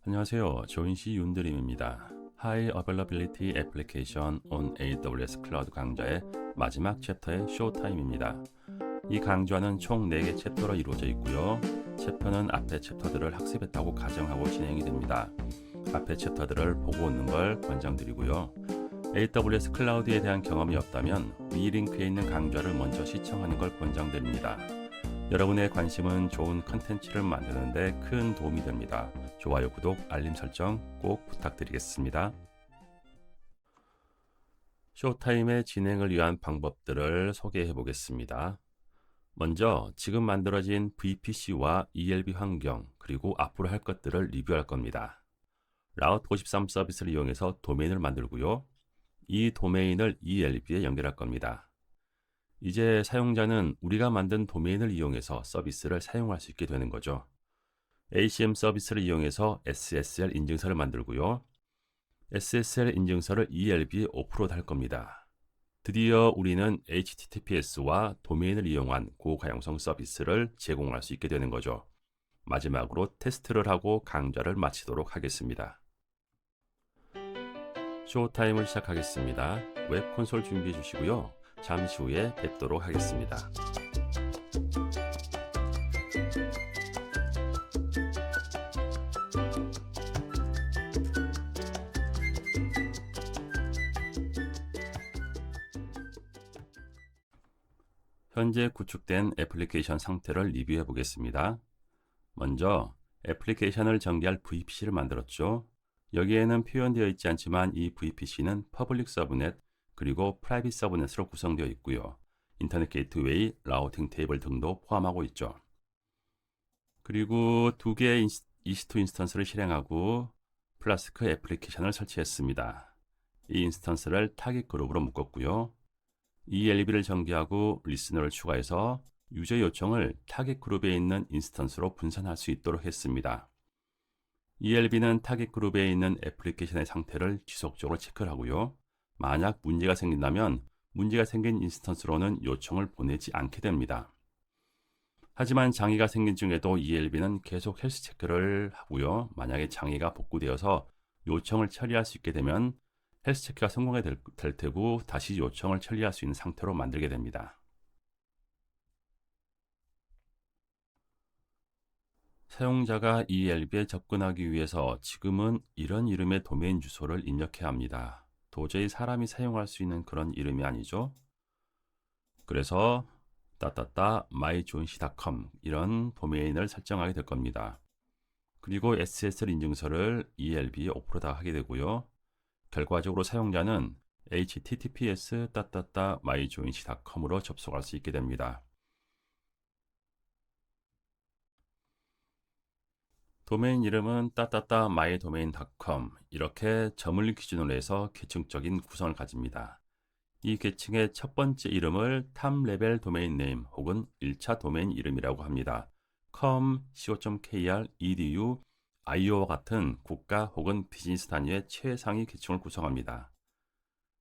안녕하세요. 조인시 윤드림입니다. High Availability Application on AWS Cloud 강좌의 마지막 챕터의 쇼타임입니다. 이 강좌는 총 4개 챕터로 이루어져 있고요. 챕터는 앞의 챕터들을 학습했다고 가정하고 진행이 됩니다. 앞의 챕터들을 보고 오는 걸 권장드리고요. AWS 클라우드에 대한 경험이 없다면 위 링크에 있는 강좌를 먼저 시청하는 걸 권장드립니다. 여러분의 관심은 좋은 컨텐츠를 만드는 데 큰 도움이 됩니다. 좋아요, 구독, 알림 설정 꼭 부탁드리겠습니다. 쇼타임의 진행을 위한 방법들을 소개해 보겠습니다. 먼저 지금 만들어진 VPC와 ELB 환경 그리고 앞으로 할 것들을 리뷰할 겁니다. 라우트 53 서비스를 이용해서 도메인을 만들고요. 이 도메인을 ELB에 연결할 겁니다. 이제 사용자는 우리가 만든 도메인을 이용해서 서비스를 사용할 수 있게 되는 거죠. ACM 서비스를 이용해서 SSL 인증서를 만들고요. SSL 인증서를 ELB에 오프로드 할 겁니다. 드디어 우리는 HTTPS와 도메인을 이용한 고가용성 서비스를 제공할 수 있게 되는 거죠. 마지막으로 테스트를 하고 강좌를 마치도록 하겠습니다. 쇼타임을 시작하겠습니다. 웹 콘솔 준비해 주시고요. 잠시 후에 뵙도록 하겠습니다. 현재 구축된 애플리케이션 상태를 리뷰해 보겠습니다. 먼저 애플리케이션을 전개할 VPC를 만들었죠. 여기에는 표현되어 있지 않지만 이 VPC는 퍼블릭 서브넷 그리고 프라이빗 서브넷으로 구성되어 있고요. 인터넷 게이트웨이, 라우팅 테이블 등도 포함하고 있죠. 그리고 2개의 EC2 인스턴스를 실행하고 플라스크 애플리케이션을 설치했습니다. 이 인스턴스를 타깃 그룹으로 묶었고요. ELB를 전개하고 리스너를 추가해서 유저 요청을 타깃 그룹에 있는 인스턴스로 분산할 수 있도록 했습니다. ELB는 타깃 그룹에 있는 애플리케이션의 상태를 지속적으로 체크를 하고요. 만약 문제가 생긴다면 문제가 생긴 인스턴스로는 요청을 보내지 않게 됩니다. 하지만 장애가 생긴 중에도 ELB는 계속 헬스 체크를 하고요. 만약에 장애가 복구되어서 요청을 처리할 수 있게 되면 헬스 체크가 성공이 될 테고 다시 요청을 처리할 수 있는 상태로 만들게 됩니다. 사용자가 ELB에 접근하기 위해서 지금은 이런 이름의 도메인 주소를 입력해야 합니다. 도저히 사람이 사용할 수 있는 그런 이름이 아니죠. 그래서 myjoinc.com 이런 도메인을 설정하게 될 겁니다. 그리고 SSL 인증서를 ELB에 오프로드 하게 되고요. 결과적으로 사용자는 https://myjoinc.com으로 접속할 수 있게 됩니다. 도메인 이름은 mydomain.com 이렇게 점을 기준으로 해서 계층적인 구성을 가집니다. 이 계층의 첫 번째 이름을 탑 레벨 도메인 네임 혹은 1차 도메인 이름이라고 합니다. com, co.kr, edu, io와 같은 국가 혹은 비즈니스 단위의 최상위 계층을 구성합니다.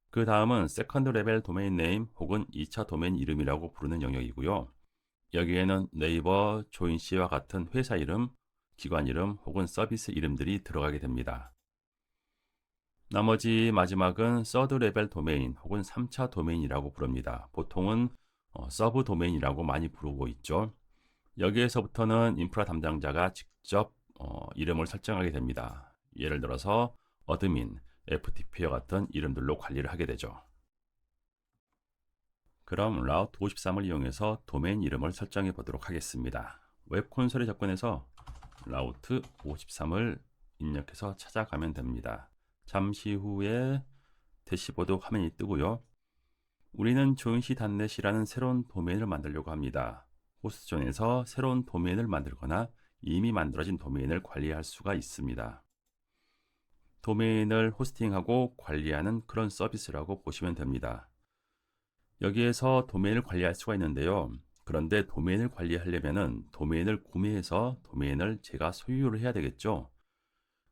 그 다음은 세컨드 레벨 도메인 네임 혹은 2차 도메인 이름이라고 부르는 영역이고요. 여기에는 네이버, 조인시와 같은 회사 이름, 기관 이름 혹은 서비스 이름들이 들어가게 됩니다. 나머지 마지막은 서드 레벨 도메인 혹은 3차 도메인이라고 부릅니다. 보통은 서브 도메인이라고 많이 부르고 있죠. 여기에서부터는 인프라 담당자가 직접 이름을 설정하게 됩니다. 예를 들어서 어드민, FTP와 같은 이름들로 관리를 하게 되죠. 그럼 라우트 53을 이용해서 도메인 이름을 설정해 보도록 하겠습니다. 웹 콘솔에 접근해서 라우트 53을 입력해서 찾아가면 됩니다. 잠시 후에 대시보드 화면이 뜨고요. 우리는 joinc.net이라는 새로운 도메인을 만들려고 합니다. 호스트존에서 새로운 도메인을 만들거나 이미 만들어진 도메인을 관리할 수가 있습니다. 도메인을 호스팅하고 관리하는 그런 서비스라고 보시면 됩니다. 여기에서 도메인을 관리할 수가 있는데요. 그런데 도메인을 관리하려면 도메인을 구매해서 도메인을 제가 소유를 해야 되겠죠.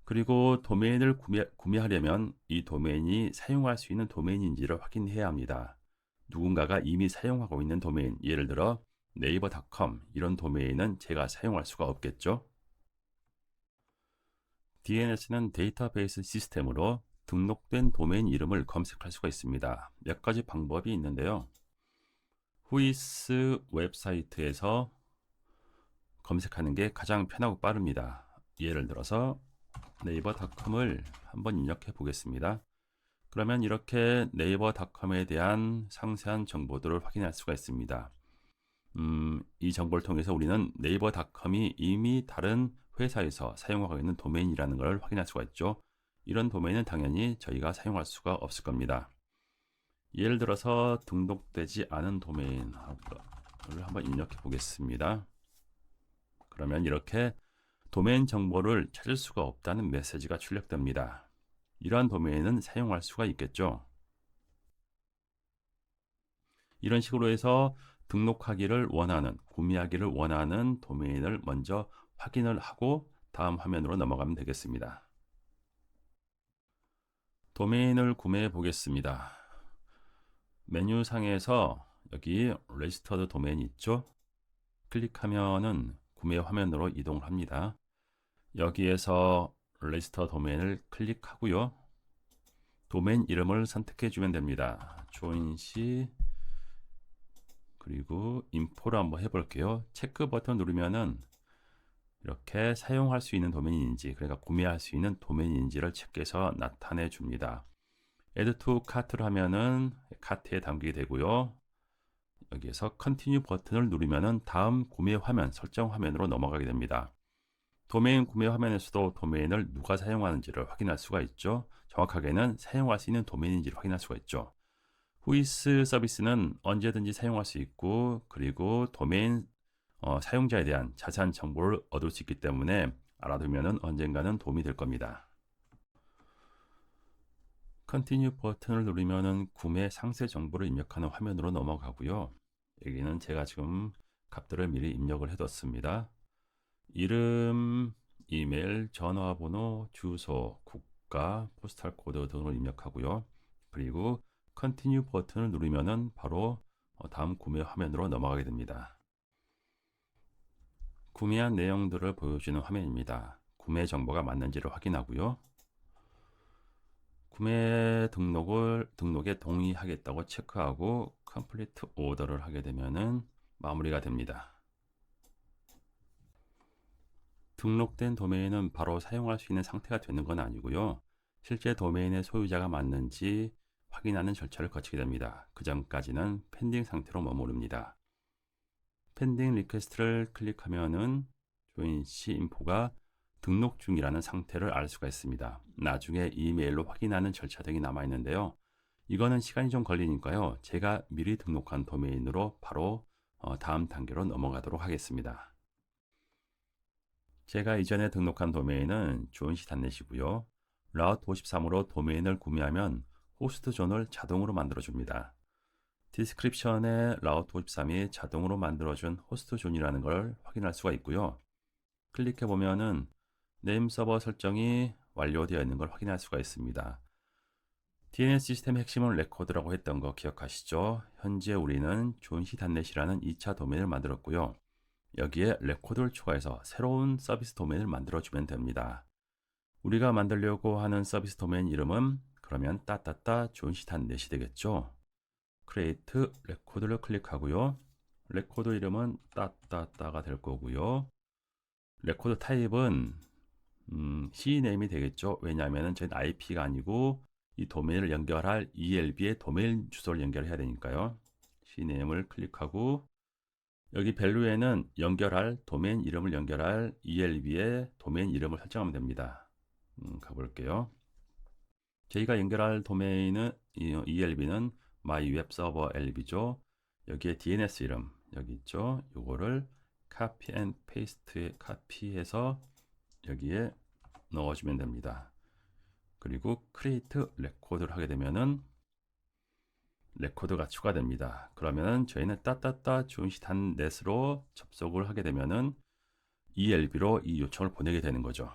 그리고 도메인을 구매하려면 이 도메인이 사용할 수 있는 도메인인지를 확인해야 합니다. 누군가가 이미 사용하고 있는 도메인, 예를 들어 네이버.com 이런 도메인은 제가 사용할 수가 없겠죠. DNS는 데이터베이스 시스템으로 등록된 도메인 이름을 검색할 수가 있습니다. 몇 가지 방법이 있는데요. 후이스 웹사이트에서 검색하는 게 가장 편하고 빠릅니다. 예를 들어서 네이버닷컴을 한번 입력해 보겠습니다. 그러면 이렇게 네이버닷컴에 대한 상세한 정보들을 확인할 수가 있습니다. 이 정보를 통해서 우리는 네이버닷컴이 이미 다른 회사에서 사용하고 있는 도메인이라는 걸 확인할 수가 있죠. 이런 도메인은 당연히 저희가 사용할 수가 없을 겁니다. 예를 들어서 등록되지 않은 도메인을 한번 입력해 보겠습니다. 그러면 이렇게 도메인 정보를 찾을 수가 없다는 메시지가 출력됩니다. 이러한 도메인은 사용할 수가 있겠죠. 이런 식으로 해서 등록하기를 원하는, 구매하기를 원하는 도메인을 먼저 확인을 하고 다음 화면으로 넘어가면 되겠습니다. 도메인을 구매해 보겠습니다. 메뉴 상에서 여기 레지스터드 도메인 있죠? 클릭하면은 구매 화면으로 이동을 합니다. 여기에서 레지스터 도메인을 클릭하고요. 도메인 이름을 선택해 주면 됩니다. 조인시 그리고 인포를 한번 해볼게요. 체크 버튼 누르면은 이렇게 사용할 수 있는 도메인인지, 그러니까 구매할 수 있는 도메인인지를 체크해서 나타내 줍니다. Add to Cart를 하면은 카트에 담기게 되고요. 여기에서 Continue 버튼을 누르면은 다음 구매 화면, 설정 화면으로 넘어가게 됩니다. 도메인 구매 화면에서도 도메인을 누가 사용하는지를 확인할 수가 있죠. 정확하게는 사용할 수 있는 도메인인지를 확인할 수가 있죠. 후이스 서비스는 언제든지 사용할 수 있고, 그리고 도메인 사용자에 대한 자세한 정보를 얻을 수 있기 때문에 알아두면 언젠가는 도움이 될 겁니다. Continue 버튼을 누르면 구매 상세 정보를 입력하는 화면으로 넘어가고요. 여기는 제가 지금 값들을 미리 입력을 해뒀습니다. 이름, 이메일, 전화번호, 주소, 국가, 포스탈 코드 등을 입력하고요. 그리고 Continue 버튼을 누르면 바로 다음 구매 화면으로 넘어가게 됩니다. 구매한 내용들을 보여주는 화면입니다. 구매 정보가 맞는지를 확인하고요. 구매 등록에 동의하겠다고 체크하고 Complete Order를 하게 되면은 마무리가 됩니다. 등록된 도메인은 바로 사용할 수 있는 상태가 되는 건 아니고요. 실제 도메인의 소유자가 맞는지 확인하는 절차를 거치게 됩니다. 그 전까지는 펜딩 상태로 머무릅니다. 펜딩 리퀘스트를 클릭하면은 조인시 인포가 등록 중이라는 상태를 알 수가 있습니다. 나중에 이메일로 확인하는 절차 등이 남아 있는데요. 이거는 시간이 좀 걸리니까요. 제가 미리 등록한 도메인으로 바로 다음 단계로 넘어가도록 하겠습니다. 제가 이전에 등록한 도메인은 조인시.net이고요. 라우트 53으로 도메인을 구매하면 호스트 존을 자동으로 만들어줍니다. 디스크립션에 라우트 53이 자동으로 만들어준 호스트 존이라는 걸 확인할 수가 있고요. 클릭해 보면은 네임 서버 설정이 완료되어 있는 걸 확인할 수가 있습니다. DNS 시스템의 핵심은 레코드라고 했던 거 기억하시죠? 현재 우리는 조인시.net이라는 2차 도메인을 만들었고요. 여기에 레코드를 추가해서 새로운 서비스 도메인을 만들어주면 됩니다. 우리가 만들려고 하는 서비스 도메인 이름은 그러면 조인시.net이 되겠죠. Create 레코드를 클릭하고요. 레코드 이름은 따따따가 될 거고요. 레코드 타입은 CNAME이 되겠죠. 왜냐하면 저희는 IP가 아니고 이 도메인을 연결할 ELB의 도메인 주소를 연결해야 되니까요. CNAME을 클릭하고 여기 밸류에는 연결할 도메인 이름을 연결할 ELB의 도메인 이름을 설정하면 됩니다. 가볼게요. 저희가 연결할 도메인은 ELB는 myWebServerLB죠. 여기에 DNS 이름 여기 있죠. 요거를 copy and paste에 카피해서 여기에 넣어주면 됩니다. 그리고 create record를 하게 되면은 레코드가 추가됩니다. 그러면은 저희는 조인시.net으로 접속을 하게 되면은 ELB로 이 요청을 보내게 되는 거죠.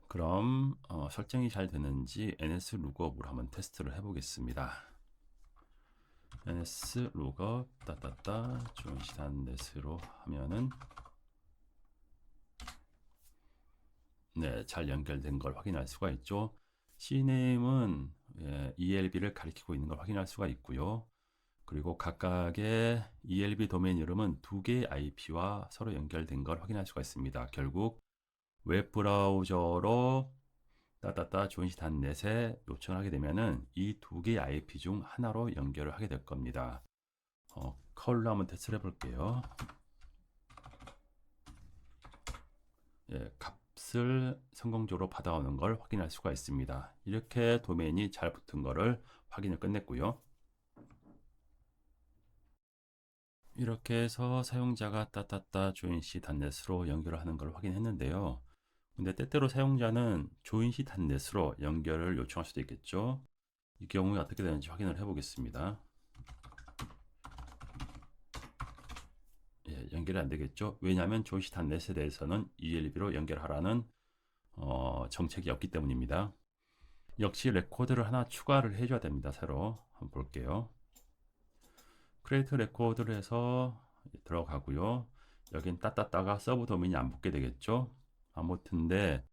그럼 설정이 잘 되는지 ns lookup으로 한번 테스트를 해보겠습니다. ns lookup 조인시.net으로 하면은 네, 잘 연결된 걸 확인할 수가 있죠. CNAM은 ELB를 가리키고 있는 걸 확인할 수가 있고요. 그리고 각각의 ELB 도메인 이름은 두 개의 IP와 서로 연결된 걸 확인할 수가 있습니다. 결국 웹브라우저로 join시.net에 요청을 하게 되면은 이 두 개의 IP 중 하나로 연결을 하게 될 겁니다. 컬로 한번 테스트를 해볼게요. 값을 성공적으로 받아오는 걸 확인할 수가 있습니다. 이렇게 도메인이 잘 붙은 거를 확인을 끝냈고요. 이렇게 해서 사용자가 join시.net으로 연결을 하는 걸 확인했는데요. 근데 때때로 사용자는 join시.net으로 연결을 요청할 수도 있겠죠. 이 경우에 어떻게 되는지 확인을 해 보겠습니다. 연결이 안 되겠죠. 왜냐하면 join시.net에 대해서는 ELB로 연결하라는 정책이 없기 때문입니다. 역시 레코드를 하나 추가를 해줘야 됩니다. 새로 한번 볼게요. 크리에이트 레코드를 해서 들어가고요. 여긴 따따따가 서브 도메인이 안 붙게 되겠죠. 아무튼데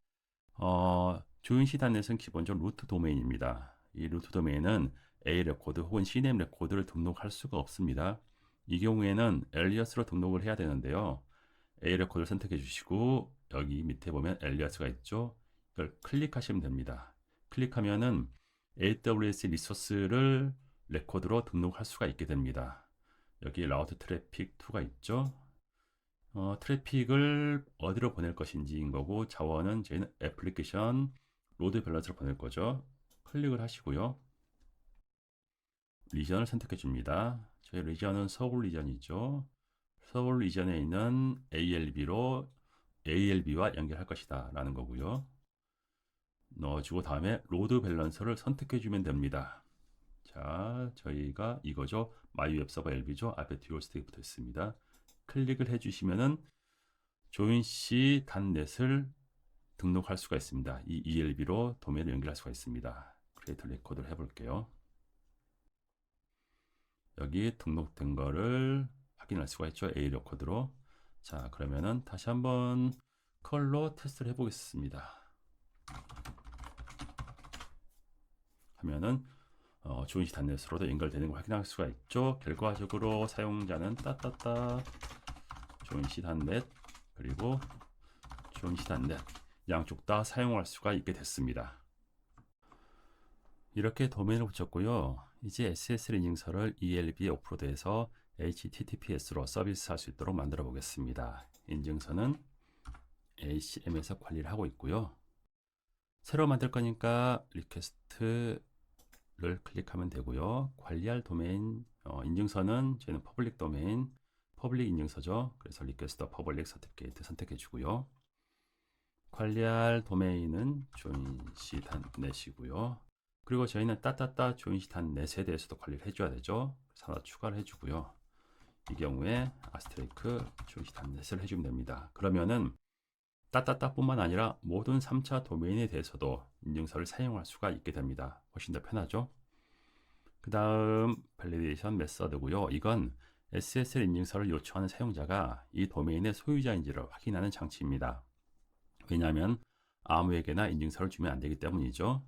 join시.net은 기본적으로 루트 도메인입니다. 이 루트 도메인은 A 레코드 혹은 CNAME 레코드를 등록할 수가 없습니다. 이 경우에는 엘리어스로 등록을 해야 되는데요. A 레코드를 선택해 주시고 여기 밑에 보면 엘리어스가 있죠. 이걸 클릭하시면 됩니다. 클릭하면은 AWS 리소스를 레코드로 등록할 수가 있게 됩니다. 여기 라우트 트래픽 2가 있죠. 트래픽을 어디로 보낼 것인지인 거고 자원은 저희는 애플리케이션 로드 밸런스로 보낼 거죠. 클릭을 하시고요. 리전을 선택해 줍니다. 저희 리전은 서울 리전이죠. 서울 리전에 있는 ALB와 연결할 것이다 라는 거고요. 넣어주고 다음에 로드 밸런서를 선택해 주면 됩니다. 자, 저희가 이거죠. 마이 웹서버 LB죠. 앞에 듀얼 스택이 붙어 있습니다. 클릭을 해주시면은 join시.net을 등록할 수가 있습니다. 이 ELB로 도메인을 연결할 수가 있습니다. 크리에이트 레코드를 해볼게요. 여기 등록된 거를 확인할 수가 있죠. A 레코드로. 자, 그러면은 다시 한번 컬러 테스트를 해보겠습니다. 하면은 join시.net으로도 연결되는 걸 확인할 수가 있죠. 결과적으로 사용자는 join시.net 그리고 join시.net 양쪽 다 사용할 수가 있게 됐습니다. 이렇게 도메인을 붙였고요. 이제 SSL 인증서를 ELB에 오프로드해서 HTTPS로 서비스할 수 있도록 만들어 보겠습니다. 인증서는 ACM에서 관리를 하고 있고요. 새로 만들 거니까 리퀘스트를 클릭하면 되고요. 관리할 도메인 인증서는 저희는 퍼블릭 도메인 퍼블릭 인증서죠. 그래서 리퀘스트 퍼블릭 서티피케이트 선택해 주고요. 관리할 도메인은 join시.net이고요. 그리고 저희는 join시.net에 대해서도 관리를 해줘야 되죠. 그래서 하나 추가를 해주고요. 이 경우에 아스테리크 join시.net을 해주면 됩니다. 그러면은 뿐만 아니라 모든 3차 도메인에 대해서도 인증서를 사용할 수가 있게 됩니다. 훨씬 더 편하죠. 그 다음 밸리데이션 메서드고요. 이건 SSL 인증서를 요청하는 사용자가 이 도메인의 소유자인지를 확인하는 장치입니다. 왜냐하면 아무에게나 인증서를 주면 안 되기 때문이죠.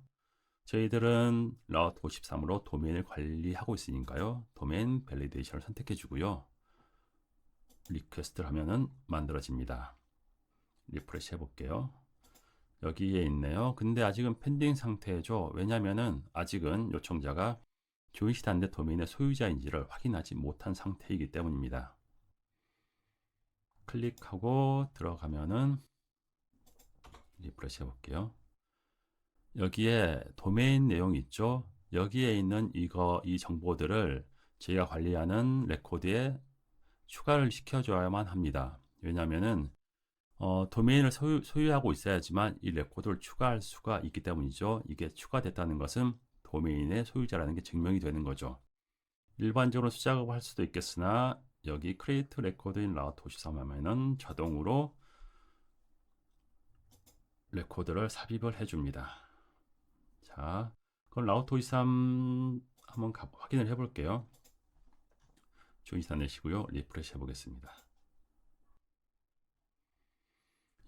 저희들은 라우트 53으로 도메인을 관리하고 있으니까요. 도메인 밸리데이션을 선택해 주고요. 리퀘스트를 하면은 만들어집니다. 리프레시 해볼게요. 여기에 있네요. 근데 아직은 펜딩 상태죠. 왜냐하면은 아직은 요청자가 join시.net 도메인의 소유자인지를 확인하지 못한 상태이기 때문입니다. 클릭하고 들어가면은 리프레시 해볼게요. 여기에 도메인 내용이 있죠. 여기에 있는 이 정보들을 저희가 관리하는 레코드에 추가를 시켜줘야만 합니다. 왜냐하면은 도메인을 소유하고 있어야지만 이 레코드를 추가할 수가 있기 때문이죠. 이게 추가됐다는 것은 도메인의 소유자라는 게 증명이 되는 거죠. 일반적으로 수작업을 할 수도 있겠으나 여기 create record in route 53 하면은 자동으로 레코드를 삽입을 해줍니다. 자, 그럼 라우트 53 한번 확인을 해볼게요. join시.net이고요. 리프레시 해보겠습니다.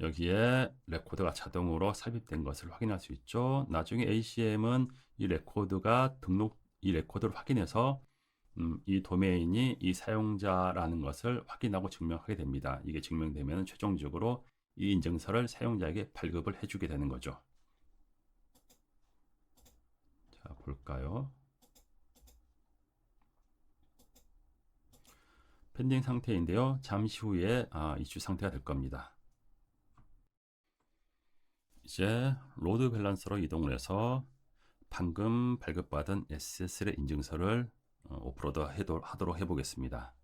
여기에 레코더가 자동으로 삽입된 것을 확인할 수 있죠. 나중에 ACM은 이 레코더를 확인해서 이 도메인이 이 사용자라는 것을 확인하고 증명하게 됩니다. 이게 증명되면 최종적으로 이 인증서를 사용자에게 발급을 해주게 되는 거죠. 자, 볼까요? 펜딩 상태인데요. 잠시 후에 이슈 상태가 될 겁니다. 이제 로드 밸런서로 이동을 해서 방금 발급받은 SSL 인증서를 오프로드 하도록 해보겠습니다.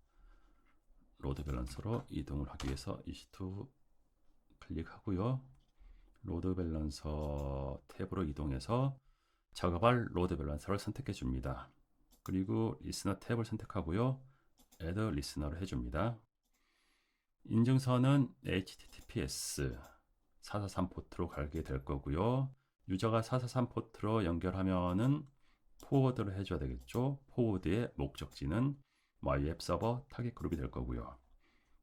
로드 밸런서로 이동을 하기 위해서 EC2 클릭하고요. 로드 밸런서 탭으로 이동해서 작업할 로드 밸런서를 선택해 줍니다. 그리고 리스너 탭을 선택하고요. Add 리스너를 해줍니다. 인증서는 HTTPS 443 포트로 가게 될 거고요. 유저가 443 포트로 연결하면은 포워드를 해줘야 되겠죠. 포워드의 목적지는 YF 서버 타겟 그룹이 될 거고요.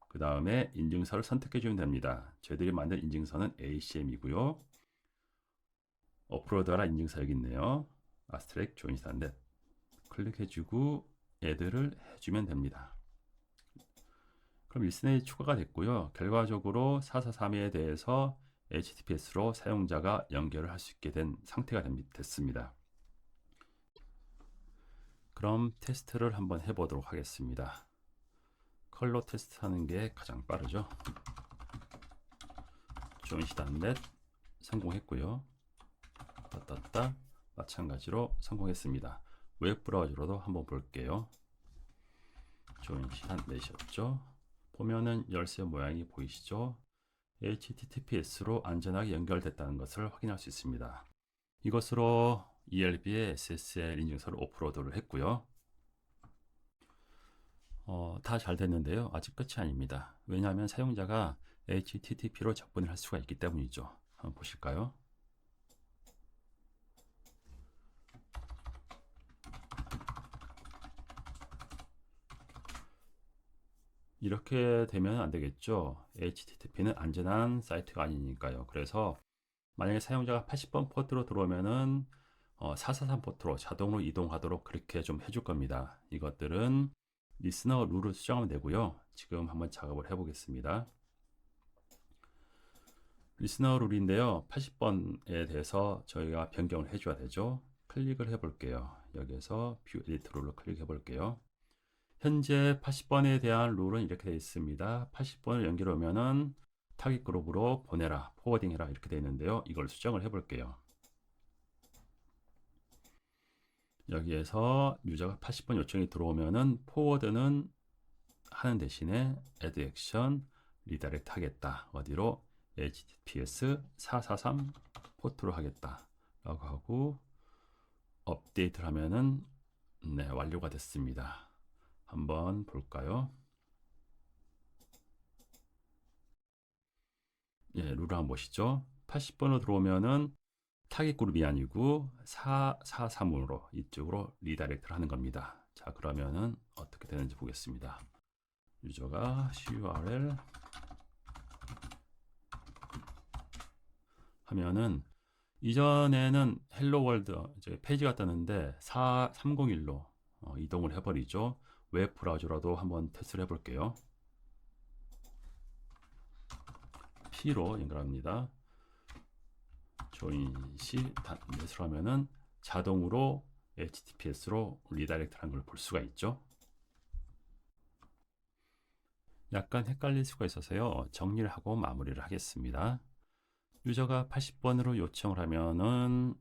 그 다음에 인증서를 선택해 주면 됩니다. 저희들이 만든 인증서는 ACM이고요. 업로드하라 인증서 여기 있네요. 아스트렉 조인스탄넷 클릭해주고 애드를 해주면 됩니다. 그럼 리스너에 추가가 됐고요. 결과적으로 443에 대해서 HTTPS로 사용자가 연결을 할 수 있게 된 상태가 됐습니다. 그럼 테스트를 한번 해보도록 하겠습니다. 컬러 테스트 하는 게 가장 빠르죠. 조인시단넷 성공했고요. 따따따 마찬가지로 성공했습니다. 웹브라우저로도 한번 볼게요. 조인시단넷이었죠. 보면은 열쇠 모양이 보이시죠? HTTPS로 안전하게 연결됐다는 것을 확인할 수 있습니다. 이것으로 ELB의 SSL 인증서를 오프로드를 했고요. 다 잘 됐는데요. 아직 끝이 아닙니다. 왜냐하면 사용자가 HTTP로 접근을 할 수가 있기 때문이죠. 한번 보실까요? 이렇게 되면 안 되겠죠. HTTP는 안전한 사이트가 아니니까요. 그래서 만약에 사용자가 80번 포트로 들어오면은 443 포트로 자동으로 이동하도록 그렇게 좀 해줄 겁니다. 이것들은 리스너 룰을 수정하면 되고요. 지금 한번 작업을 해보겠습니다. 리스너 룰인데요. 80번에 대해서 저희가 변경을 해줘야 되죠. 클릭을 해볼게요. 여기에서 뷰 에디트 룰로 클릭해 볼게요. 현재 80번에 대한 룰은 이렇게 되어 있습니다. 80번을 연결해 오면은 타깃 그룹으로 보내라, 포워딩 해라 이렇게 되어 있는데요. 이걸 수정을 해 볼게요. 여기에서 유저가 80번 요청이 들어오면은 포워드는 하는 대신에 add action 리다이렉트 하겠다. 어디로? HTTPS 443 포트로 하겠다 라고 하고 업데이트를 하면은 네, 완료가 됐습니다. 한번 볼까요? 예, 룰을 한번 보시죠. 80번으로 들어오면은 타깃 그룹이 아니고 443으로 이쪽으로 리다이렉트를 하는 겁니다. 자, 그러면은 어떻게 되는지 보겠습니다. 유저가 curl 하면은 이전에는 헬로 월드 이제 페이지가 떴는데 301로 이동을 해버리죠. 웹 브라우저라도 한번 테스트를 해볼게요. P로 연결합니다. join.c.net으로 하면은 자동으로 HTTPS로 리다이렉트 하는 걸 볼 수가 있죠. 약간 헷갈릴 수가 있어서요. 정리를 하고 마무리를 하겠습니다. 유저가 80번으로 요청을 하면은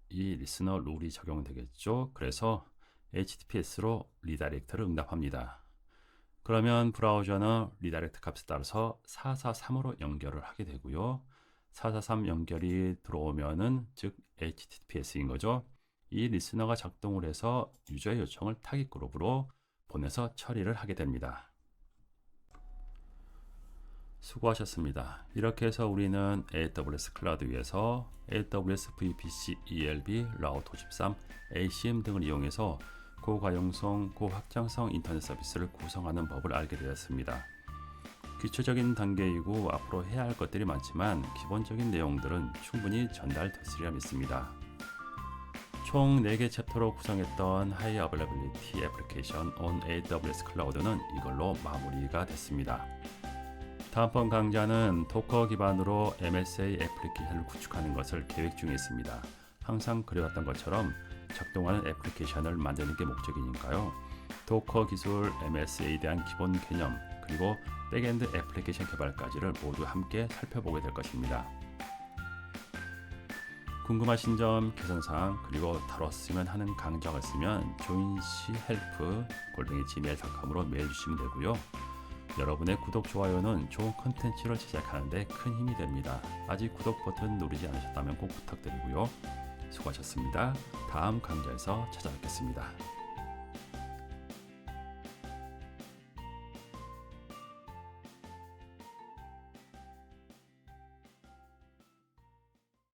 이 리스너 룰이 적용되겠죠. 그래서 HTTPS로 리다이렉트를 응답합니다. 그러면 브라우저는 리다이렉트 값에 따라서 443으로 연결을 하게 되고요. 443 연결이 들어오면은 즉 HTTPS인 거죠. 이 리스너가 작동을 해서 유저의 요청을 타깃 그룹으로 보내서 처리를 하게 됩니다. 수고하셨습니다. 이렇게 해서 우리는 AWS 클라우드 위에서 AWS VPC ELB 라우터 53 ACM 등을 이용해서 고가용성, 고확장성 인터넷 서비스를 구성하는 법을 알게 되었습니다. 기초적인 단계이고 앞으로 해야 할 것들이 많지만 기본적인 내용들은 충분히 전달됐으리라 믿습니다. 총 4개 챕터로 구성했던 High Availability Application on AWS Cloud는 이걸로 마무리가 됐습니다. 다음번 강좌는 도커 기반으로 MSA 애플리케이션을 구축하는 것을 계획 중에 있습니다. 항상 그래왔던 것처럼 작동하는 애플리케이션을 만드는 게 목적이니까요. 도커 기술, MSA에 대한 기본 개념, 그리고 백엔드 애플리케이션 개발까지를 모두 함께 살펴보게 될 것입니다. 궁금하신 점, 개선사항, 그리고 다뤘으면 하는 강좌가 있으면 joinchelp@gmail.com으로 메일 주시면 되고요. 여러분의 구독, 좋아요는 좋은 컨텐츠를 제작하는 데 큰 힘이 됩니다. 아직 구독 버튼 누르지 않으셨다면 꼭 부탁드리고요. 수고하셨습니다. 다음 강좌에서 찾아뵙겠습니다.